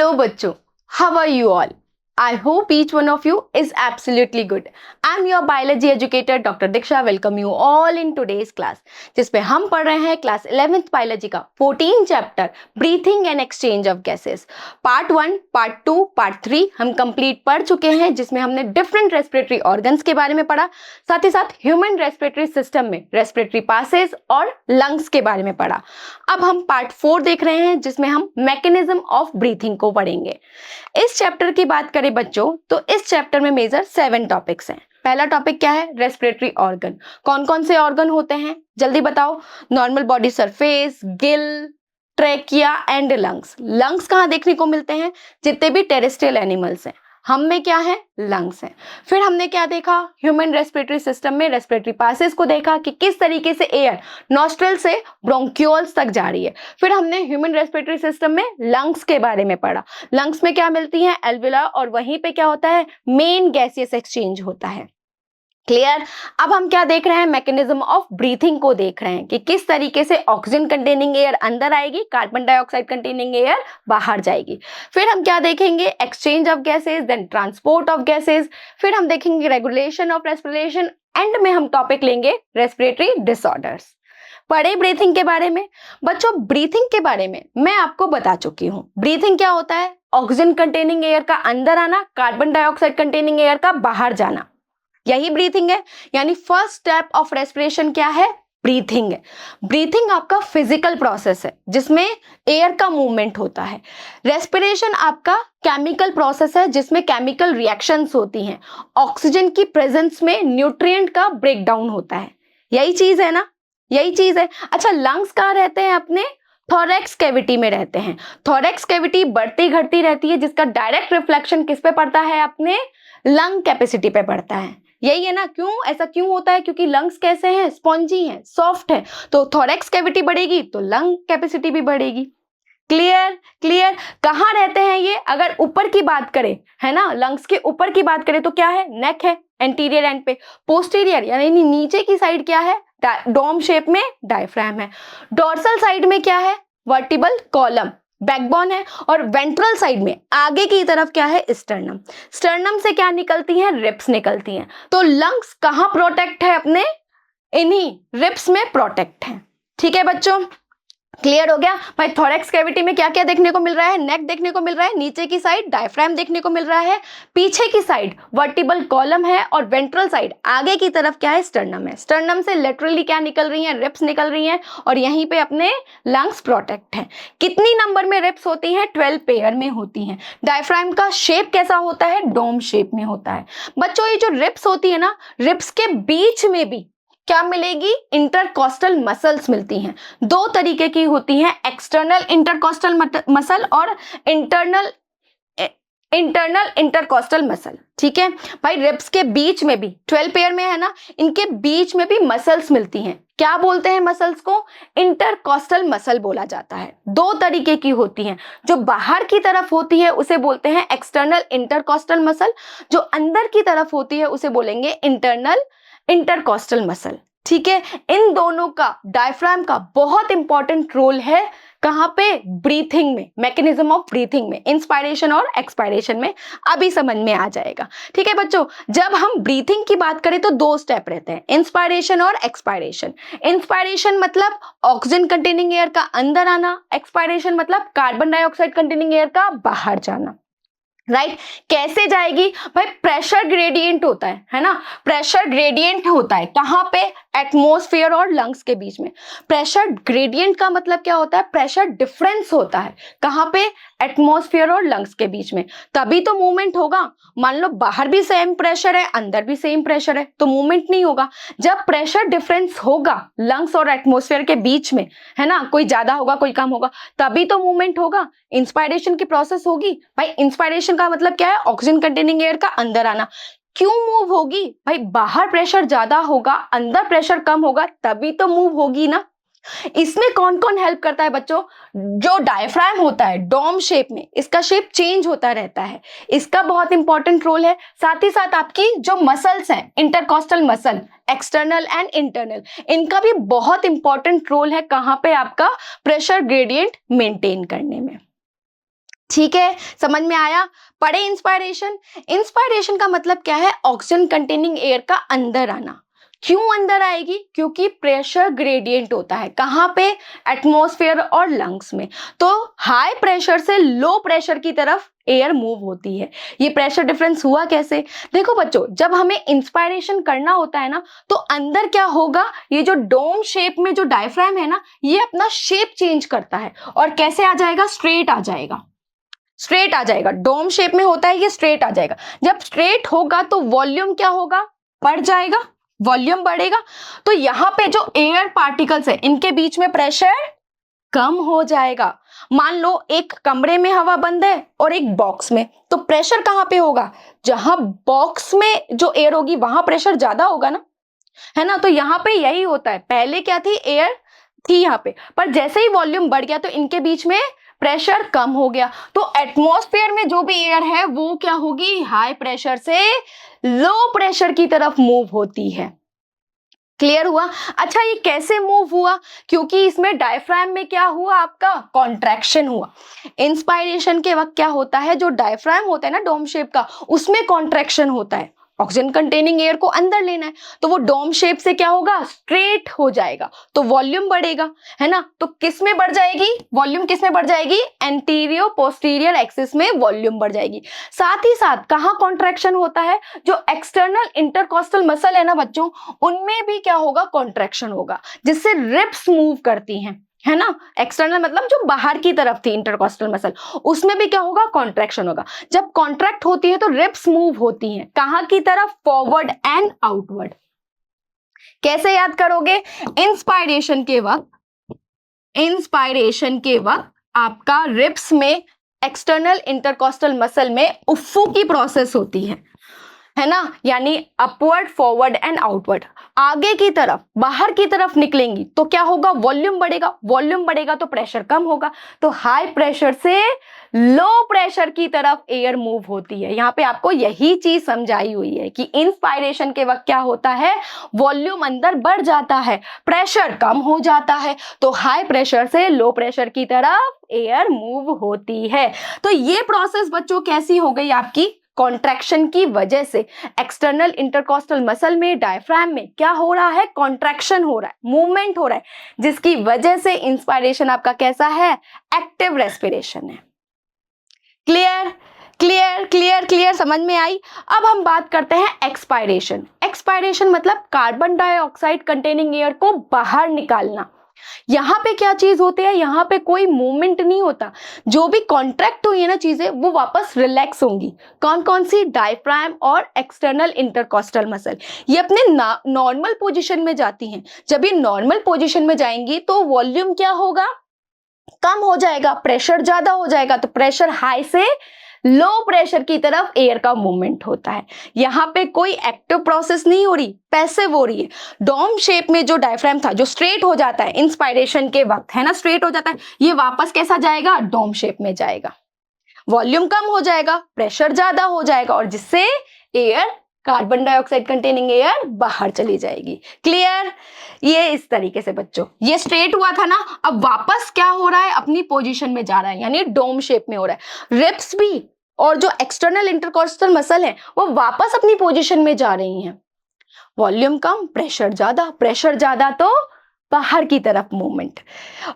Hello बच्चों, how are you all? I hope each one of you is absolutely good. I'm your biology educator Dr. Diksha. Welcome you all in today's class, जिसपे हम पढ़ रहे हैं class 11th biology का 14 chapter breathing and exchange of gases. Part 1, part 2, part 3 हम complete पढ़ चुके हैं, जिसमें हमने डिफरेंट रेस्पिरेटरी ऑर्गन्स के बारे में पढ़ा, साथ ही साथ ह्यूमन रेस्पिरेटरी सिस्टम में रेस्पिरेटरी पासेस और लंग्स के बारे में पढ़ा। अब हम पार्ट 4 देख रहे हैं, जिसमें हम मैकेनिज्म ऑफ ब्रीथिंग को पढ़ेंगे। इस चैप्टर की बात करें बच्चों, तो इस चैप्टर में मेजर 7 टॉपिक्स हैं। पहला टॉपिक क्या है? Respiratory organ. कौन कौन से ऑर्गन होते हैं जल्दी बताओ। Normal body surface, Gill, trachea and lungs. Lungs कहाँ देखने को मिलते हैं? जितने भी टेरेस्ट्रियल एनिमल्स हैं, हम में क्या है? लंग्स हैं। फिर हमने क्या देखा? ह्यूमन रेस्पिरेटरी सिस्टम में रेस्पिरेटरी पासेस को देखा कि किस तरीके से एयर नॉस्ट्रल से ब्रोंक्यूल्स तक जा रही है। फिर हमने ह्यूमन रेस्पिरेटरी सिस्टम में लंग्स के बारे में पढ़ा। लंग्स में क्या मिलती है? एल्वियोला, और वहीं पे क्या होता है? मेन गैसियस एक्सचेंज होता है। क्लियर? अब हम क्या देख रहे हैं? मैकेनिज्म ऑफ ब्रीथिंग को देख रहे हैं कि किस तरीके से ऑक्सीजन कंटेनिंग एयर अंदर आएगी, कार्बन डाइऑक्साइड कंटेनिंग एयर बाहर जाएगी। फिर हम क्या देखेंगे? Exchange of gases, then transport of gases. फिर हम देखेंगे रेगुलेशन ऑफ रेस्पिरेशन। एंड में हम टॉपिक लेंगे रेस्पिरेटरी डिसऑर्डर्स। पढ़े ब्रीथिंग के बारे में बच्चों। ब्रीथिंग के बारे में मैं आपको बता चुकी हूं। ब्रीथिंग क्या होता है? ऑक्सीजन कंटेनिंग एयर का अंदर आना, कार्बन डाइऑक्साइड कंटेनिंग एयर का बाहर जाना, यही ब्रीथिंग है। यानी फर्स्ट स्टेप ऑफ रेस्पिरेशन क्या है? ब्रीथिंग है। ब्रीथिंग आपका फिजिकल प्रोसेस है, जिसमें एयर का मूवमेंट होता है। रेस्पिरेशन आपका केमिकल प्रोसेस है, जिसमें केमिकल रिएक्शंस होती हैं। ऑक्सीजन की प्रेजेंस में न्यूट्रिएंट का ब्रेकडाउन होता है। यही चीज है ना? यही चीज है। अच्छा, लंग्स कहाँ रहते हैं? अपने थोरैक्स कैविटी में रहते हैं। थोरैक्स कैविटी बढ़ती घटती रहती है, जिसका डायरेक्ट रिफ्लेक्शन किस पे पड़ता है? अपने लंग कैपेसिटी पे पड़ता है। यही है ना? क्यों ऐसा क्यों होता है? क्योंकि लंग्स कैसे हैं? स्पॉन्जी हैं, सॉफ्ट है। तो थोरैक्स कैविटी बढ़ेगी तो लंग कैपेसिटी भी बढ़ेगी। क्लियर? क्लियर? कहाँ रहते हैं ये? अगर ऊपर की बात करें, है ना, लंग्स के ऊपर की बात करें तो क्या है? नेक है एंटीरियर एंड पे। पोस्टीरियर यानी नीचे की साइड क्या है? डोम शेप में डायफ्राम है। डोर्सल साइड में क्या है? वर्टिबल कॉलम, बैकबोन है। और वेंट्रल साइड में आगे की तरफ क्या है? स्टर्नम। स्टर्नम से क्या निकलती हैं? रिब्स निकलती हैं। तो लंग्स कहाँ प्रोटेक्ट है? अपने इन्हीं रिब्स में प्रोटेक्ट है। ठीक है बच्चों, क्लियर हो गया भाई? थोरैक्स कैविटी में क्या क्या देखने को मिल रहा है? नेक देखने को मिल रहा है, नीचे की साइड डायफ्राम देखने को मिल रहा है, पीछे की साइड वर्टिबल कॉलम है, और वेंट्रल साइड आगे की तरफ क्या है? स्टर्नम है। स्टर्नम से लेटरली क्या निकल रही है? रिब्स निकल रही हैं, और यहीं पे अपने लंग्स प्रोटेक्ट हैं। कितनी नंबर में रिब्स होती हैं? 12 पेयर में होती हैं। डायफ्राम का शेप कैसा होता है? डोम शेप में होता है। बच्चों, ये जो रिब्स होती है ना, रिब्स के बीच में भी क्या मिलेगी? इंटरकॉस्टल मसल्स मिलती हैं। दो तरीके की होती हैं, एक्सटर्नल इंटरकॉस्टल मसल और इंटरनल इंटरकॉस्टल मसल। ठीक है भाई? रिब्स के बीच में भी 12 पेयर में है ना, इनके बीच में भी मसल्स मिलती हैं। क्या बोलते हैं मसल्स को? इंटरकॉस्टल मसल बोला जाता है। दो तरीके की होती हैं। जो बाहर की तरफ होती है उसे बोलते हैं एक्सटर्नल इंटरकॉस्टल मसल, जो अंदर की तरफ होती है उसे बोलेंगे इंटरनल इंटरकॉस्टल मसल। ठीक है? इन दोनों का, डायफ्राम का बहुत इंपॉर्टेंट रोल है। कहां पे? ब्रीथिंग में, मैकेनिज्म ऑफ ब्रीथिंग में, इंस्पायरेशन और एक्सपायरेशन में। अभी समझ में आ जाएगा। ठीक है बच्चों, जब हम ब्रीथिंग की बात करें तो दो स्टेप रहते हैं, इंस्पायरेशन और एक्सपायरेशन। इंस्पायरेशन मतलब ऑक्सीजन कंटेनिंग एयर का अंदर आना, एक्सपायरेशन मतलब कार्बन डाइऑक्साइड कंटेनिंग एयर का बाहर जाना। राइट? कैसे जाएगी भाई? प्रेशर ग्रेडियंट होता है ना? प्रेशर ग्रेडियंट होता है कहां पे? एटमॉस्फेयर और लंग्स के बीच में। प्रेशर ग्रेडियंट का मतलब क्या होता है? प्रेशर डिफरेंस होता है। कहां पे? एटमॉस्फेयर और लंग्स के बीच में। तभी तो मूवमेंट होगा। मान लो बाहर भी सेम प्रेशर है, अंदर भी सेम प्रेशर है, तो मूवमेंट नहीं होगा। जब प्रेशर डिफरेंस होगा लंग्स और एटमॉस्फेयर के बीच में, है ना, कोई ज्यादा होगा कोई कम होगा, तभी तो मूवमेंट होगा, इंस्पायरेशन की प्रोसेस होगी। भाई इंस्पायरेशन का मतलब क्या है? ऑक्सीजन कंटेनिंग एयर का अंदर आना। क्यों मूव होगी? भाई बाहर प्रेशर ज्यादा होगा, अंदर प्रेशर कम होगा, तभी तो मूव होगी ना। इसमें कौन कौन हेल्प करता है बच्चों? जो डायफ्राम होता है डोम शेप में, इसका शेप चेंज होता रहता है, इसका बहुत इंपॉर्टेंट रोल है। साथ ही साथ आपकी जो मसल्स हैं, intercostal muscle, external and internal, इनका भी बहुत इंपॉर्टेंट रोल है। कहां पे? आपका प्रेशर ग्रेडियंट मेंटेन करने में। ठीक है, समझ में आया। पढ़े इंस्पायरेशन। इंस्पायरेशन का मतलब क्या है? ऑक्सीजन कंटेनिंग एयर का अंदर आना। क्यों अंदर आएगी? क्योंकि प्रेशर ग्रेडियंट होता है। कहाँ पे? एटमॉस्फेयर और लंग्स में। तो हाई प्रेशर से लो प्रेशर की तरफ एयर मूव होती है। ये प्रेशर डिफरेंस हुआ कैसे? देखो बच्चों, जब हमें इंस्पायरेशन करना होता है ना, तो अंदर क्या होगा? ये जो डोम शेप में जो डायफ्राम है ना, ये अपना शेप चेंज करता है और कैसे आ जाएगा? स्ट्रेट आ जाएगा। स्ट्रेट आ जाएगा। डोम शेप में होता है, ये स्ट्रेट आ जाएगा। जब स्ट्रेट होगा तो वॉल्यूम क्या होगा? बढ़ जाएगा। वॉल्यूम बढ़ेगा तो यहाँ पे जो एयर पार्टिकल्स है, इनके बीच में प्रेशर कम हो जाएगा। मान लो एक कमरे में हवा बंद है और एक बॉक्स में, तो प्रेशर कहाँ पे होगा? जहां बॉक्स में जो एयर होगी वहां प्रेशर ज्यादा होगा ना, है ना। तो यहाँ पे यही होता है। पहले क्या थी? एयर थी यहाँ पे, पर जैसे ही वॉल्यूम बढ़ गया तो इनके बीच में प्रेशर कम हो गया। तो एटमॉस्फेयर में जो भी एयर है वो क्या होगी? हाई प्रेशर से लो प्रेशर की तरफ मूव होती है। क्लियर हुआ? अच्छा, ये कैसे मूव हुआ? क्योंकि इसमें डायफ्राम में क्या हुआ? आपका कॉन्ट्रैक्शन हुआ। इंस्पायरेशन के वक्त क्या होता है? जो डायफ्राम होता है ना डोम शेप का, उसमें कॉन्ट्रैक्शन होता है। ऑक्सीजन कंटेनिंग एयर को अंदर लेना है, तो वो डोम शेप से क्या होगा? स्ट्रेट हो जाएगा, तो वॉल्यूम बढ़ेगा, है ना। तो किस में बढ़ जाएगी? वॉल्यूम किस में बढ़ जाएगी? एंटीरियर पोस्टीरियर एक्सिस में वॉल्यूम बढ़ जाएगी। साथ ही साथ कहाँ कॉन्ट्रैक्शन होता है? जो एक्सटर्नल इंटरकॉस्टल मसल है ना बच्चों, उनमें भी क्या होगा? कॉन्ट्रैक्शन होगा, जिससे रिब्स मूव करती हैं, है ना। एक्सटर्नल मतलब जो बाहर की तरफ थी इंटरकॉस्टल मसल, उसमें भी क्या होगा? कॉन्ट्रैक्शन होगा। जब कॉन्ट्रैक्ट होती है तो रिब्स मूव होती हैं। कहां की तरफ? Forward and outward. कैसे याद करोगे? इंस्पायरेशन के वक्त आपका रिब्स में, एक्सटर्नल इंटरकॉस्टल मसल में उफ्फू की प्रोसेस होती है ना। यानी अपवर्ड, फॉरवर्ड एंड आउटवर्ड। आगे की तरफ, बाहर की तरफ निकलेंगी तो क्या होगा? वॉल्यूम बढ़ेगा। वॉल्यूम बढ़ेगा तो प्रेशर कम होगा। तो हाई प्रेशर से लो प्रेशर की तरफ एयर मूव होती है। यहाँ पे आपको यही चीज समझाई हुई है कि इंस्पायरेशन के वक्त क्या होता है? वॉल्यूम अंदर बढ़ जाता है, प्रेशर कम हो जाता है, तो हाई प्रेशर से लो प्रेशर की तरफ एयर मूव होती है। तो ये प्रोसेस बच्चों कैसी हो गई आपकी? कॉन्ट्रैक्शन की वजह से। एक्सटर्नल इंटरकॉस्टल मसल में, डायफ्राम में क्या हो रहा है? कॉन्ट्रैक्शन हो रहा है, मूवमेंट हो रहा है, जिसकी वजह से इंस्पायरेशन आपका कैसा है? एक्टिव रेस्पिरेशन है। क्लियर क्लियर क्लियर क्लियर, समझ में आई। अब हम बात करते हैं एक्सपायरेशन। एक्सपायरेशन मतलब कार्बन डाइऑक्साइड कंटेनिंग एयर को बाहर निकालना। यहाँ पे क्या चीज होती है? यहाँ पे कोई मूवमेंट नहीं होता। जो भी कॉन्ट्रैक्ट हुई है ना चीजें, वो वापस रिलैक्स होंगी। कौन कौन सी? डायफ्राम और एक्सटर्नल इंटरकॉस्टल मसल। ये अपने नॉर्मल पोजीशन में जाती हैं। जब ये नॉर्मल पोजीशन में जाएंगी तो वॉल्यूम क्या होगा? कम हो जाएगा, प्रेशर ज्यादा हो जाएगा। तो प्रेशर हाई से लो प्रेशर की तरफ एयर का मूवमेंट होता है। यहाँ पे कोई एक्टिव प्रोसेस नहीं हो रही, पैसिव हो रही है। डोम शेप में जो डायफ्राम था, जो स्ट्रेट हो जाता है इंस्पायरेशन के वक्त, है ना, स्ट्रेट हो जाता है, ये वापस कैसा जाएगा? डोम शेप में जाएगा। वॉल्यूम कम हो जाएगा, प्रेशर ज्यादा हो जाएगा, और जिससे air, carbon dioxide containing air बाहर चली जाएगी। क्लियर? ये इस तरीके से बच्चों, ये स्ट्रेट हुआ था ना, अब वापस क्या हो रहा है? अपनी पोजीशन में जा रहा है, यानी डोम शेप में हो रहा है। रिब्स भी और जो एक्सटर्नल इंटरकॉस्टल मसल है वो वापस अपनी पोजीशन में जा रही हैं। वॉल्यूम कम, प्रेशर ज्यादा तो बाहर की तरफ मूवमेंट।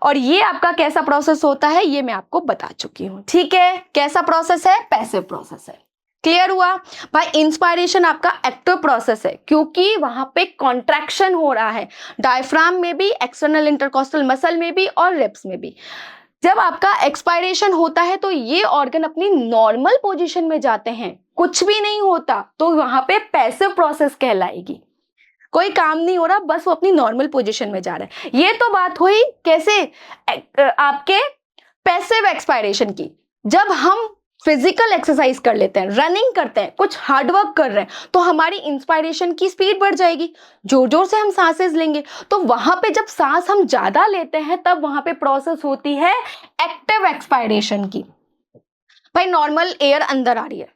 और ये आपका कैसा प्रोसेस होता है ये मैं आपको बता चुकी हूं। ठीक है, कैसा प्रोसेस है? पैसिव प्रोसेस है। क्लियर हुआ भाई? इंस्पायरेशन आपका एक्टिव प्रोसेस है, क्योंकि वहां पे कॉन्ट्रैक्शन हो रहा है, डायफ्राम में भी, एक्सटर्नल इंटरकॉस्टल मसल में भी और रिब्स में भी। जब आपका एक्सपायरेशन होता है तो ये ऑर्गन अपनी नॉर्मल पोजीशन में जाते हैं, कुछ भी नहीं होता, तो वहां पे पैसिव प्रोसेस कहलाएगी। कोई काम नहीं हो रहा, बस वो अपनी नॉर्मल पोजीशन में जा रहा है। ये तो बात हुई कैसे? आपके पैसिव एक्सपायरेशन की। जब हम फिजिकल एक्सरसाइज कर लेते हैं, रनिंग करते हैं, कुछ हार्डवर्क कर रहे हैं, तो हमारी इंस्पायरेशन की स्पीड बढ़ जाएगी, जोर जोर से हम सांसें लेंगे। तो वहां पे जब सांस हम ज्यादा लेते हैं तब वहां पे प्रोसेस होती है एक्टिव एक्सपायरेशन की। भाई नॉर्मल एयर अंदर आ रही है,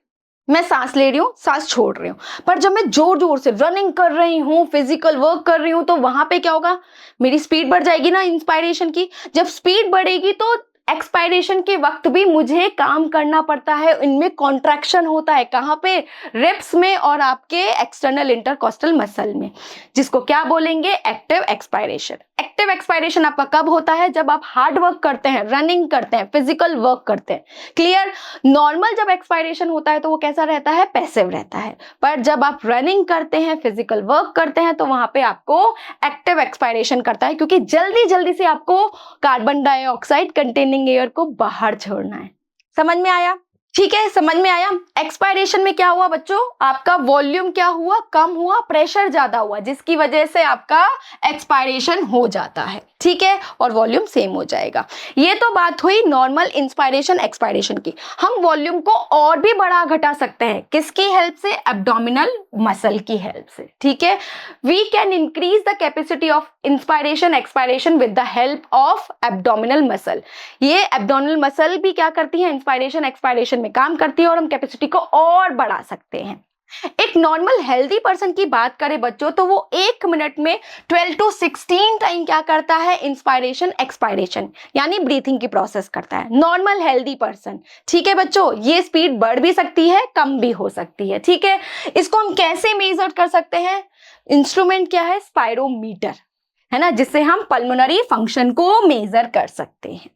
मैं सांस ले रही हूँ, सांस छोड़ रही हूँ, पर जब मैं जोर जोर से रनिंग कर रही हूँ, फिजिकल वर्क कर रही हूँ, तो वहां पे क्या होगा? मेरी स्पीड बढ़ जाएगी ना इंस्पायरेशन की। जब स्पीड बढ़ेगी तो एक्सपायरेशन के वक्त भी मुझे काम करना पड़ता है, इनमें कॉन्ट्रैक्शन होता है, कहाँ पे, रिब्स में और आपके एक्सटर्नल इंटरकोस्टल मसल में, जिसको क्या बोलेंगे, एक्टिव एक्सपायरेशन। एक्टिव एक्सपायरेशन आपका कब होता है, जब आप हार्ड वर्क करते हैं, रनिंग करते हैं, फिजिकल वर्क करते हैं। क्लियर। नॉर्मल जब एक्सपायरेशन होता है तो वो कैसा रहता है, पैसिव रहता है, पर जब आप रनिंग करते हैं, फिजिकल वर्क करते हैं, तो वहां पे आपको एक्टिव एक्सपायरेशन करता है, क्योंकि जल्दी जल्दी से आपको कार्बन डाइऑक्साइड कंटेनिंग एयर को बाहर छोड़ना है। समझ में आया? ठीक है, समझ में आया। एक्सपायरेशन में क्या हुआ बच्चों, आपका वॉल्यूम क्या हुआ, कम हुआ, प्रेशर ज्यादा हुआ, जिसकी वजह से आपका एक्सपायरेशन हो जाता है। ठीक है, और वॉल्यूम सेम हो जाएगा। ये तो बात हुई नॉर्मल इंस्पायरेशन एक्सपायरेशन की। हम वॉल्यूम को और भी बढ़ा घटा सकते हैं, किसकी हेल्प से, एब्डोमिनल मसल की हेल्प से। ठीक है, we can increase the capacity of inspiration expiration with the help of abdominal muscle. ये एब्डोमिनल मसल भी क्या करती है, इंस्पायरेशन एक्सपायरेशन में काम करती है, और हम कैपेसिटी को और बढ़ा सकते हैं। एक नॉर्मल हेल्दी पर्सन की बात करें बच्चों, तो वो 1 मिनट में 12 to 16 टाइम क्या करता है, इंस्पायरेशन एक्सपायरेशन यानी ब्रीथिंग की प्रोसेस करता है, नॉर्मल हेल्दी पर्सन। ठीक है बच्चों, ये स्पीड बढ़ भी सकती है, कम भी हो सकती है। ठीक है, इसको हम कैसे मेजर कर सकते हैं, इंस्ट्रूमेंट क्या है, स्पायरोमीटर, है ना, जिससे हम पल्मोनरी फंक्शन को मेजर कर सकते हैं।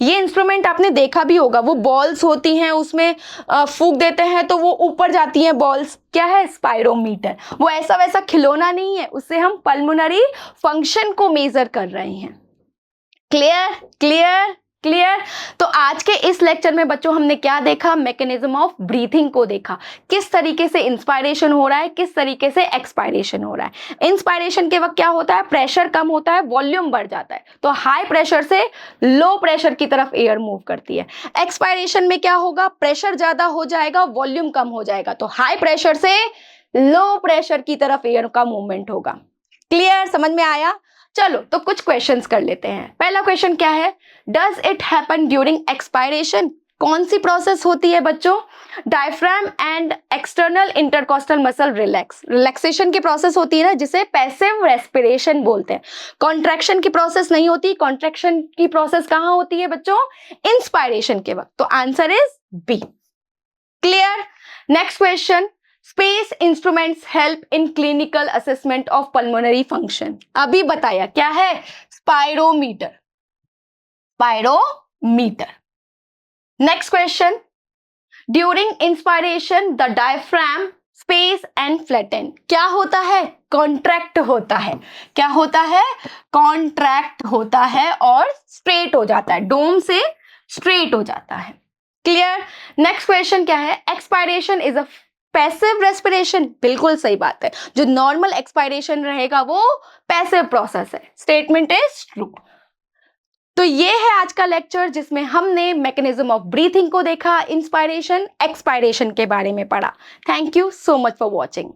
ये इंस्ट्रूमेंट आपने देखा भी होगा, वो बॉल्स होती हैं, उसमें फूंक देते हैं तो वो ऊपर जाती हैं बॉल्स, क्या है, स्पायरोमीटर। वो ऐसा वैसा खिलौना नहीं है, उससे हम पल्मोनरी फंक्शन को मेजर कर रहे हैं। Clear clear clear. तो आज के इस लेक्चर में बच्चों हमने क्या देखा, मैकेनिज्म ऑफ ब्रीथिंग को देखा, किस तरीके से इंस्पायरेशन हो रहा है, किस तरीके से एक्सपायरेशन हो रहा है। इंस्पायरेशन के वक्त क्या होता है, प्रेशर कम होता है, वॉल्यूम बढ़ जाता है, तो हाई प्रेशर से लो प्रेशर की तरफ एयर मूव करती है। एक्सपायरेशन में क्या होगा, प्रेशर ज्यादा हो जाएगा, वॉल्यूम कम हो जाएगा, तो हाई प्रेशर से लो प्रेशर की तरफ एयर का मूवमेंट होगा। क्लियर, समझ में आया? चलो तो कुछ क्वेश्चंस कर लेते हैं। पहला क्वेश्चन क्या है, does it happen during expiration. कौन सी प्रोसेस होती है बच्चों, diaphragm and external intercostal muscle relaxation की प्रोसेस होती है ना, जिसे पैसिव रेस्पिरेशन बोलते हैं। कॉन्ट्रैक्शन की प्रोसेस नहीं होती, कॉन्ट्रैक्शन की प्रोसेस कहां होती है बच्चों, इंस्पायरेशन के वक्त। तो answer is B. Clear. Next question, space instruments help in clinical assessment of pulmonary function. अभी बताया क्या है, spirometer, spirometer. Next question, during inspiration the diaphragm space and flatten. क्या होता है, कॉन्ट्रैक्ट होता है। क्या होता है, कॉन्ट्रैक्ट होता है और स्ट्रेट हो जाता है, डोम से स्ट्रेट हो जाता है। क्लियर। नेक्स्ट क्वेश्चन क्या है, expiration is a passive respiration. बिल्कुल सही बात है, जो नॉर्मल एक्सपायरेशन रहेगा वो पैसिव प्रोसेस है। Statement is true. तो ये है आज का लेक्चर, जिसमें हमने मैकेनिज्म ऑफ ब्रीथिंग को देखा, इंस्पायरेशन एक्सपायरेशन के बारे में पढ़ा। Thank you so much for watching.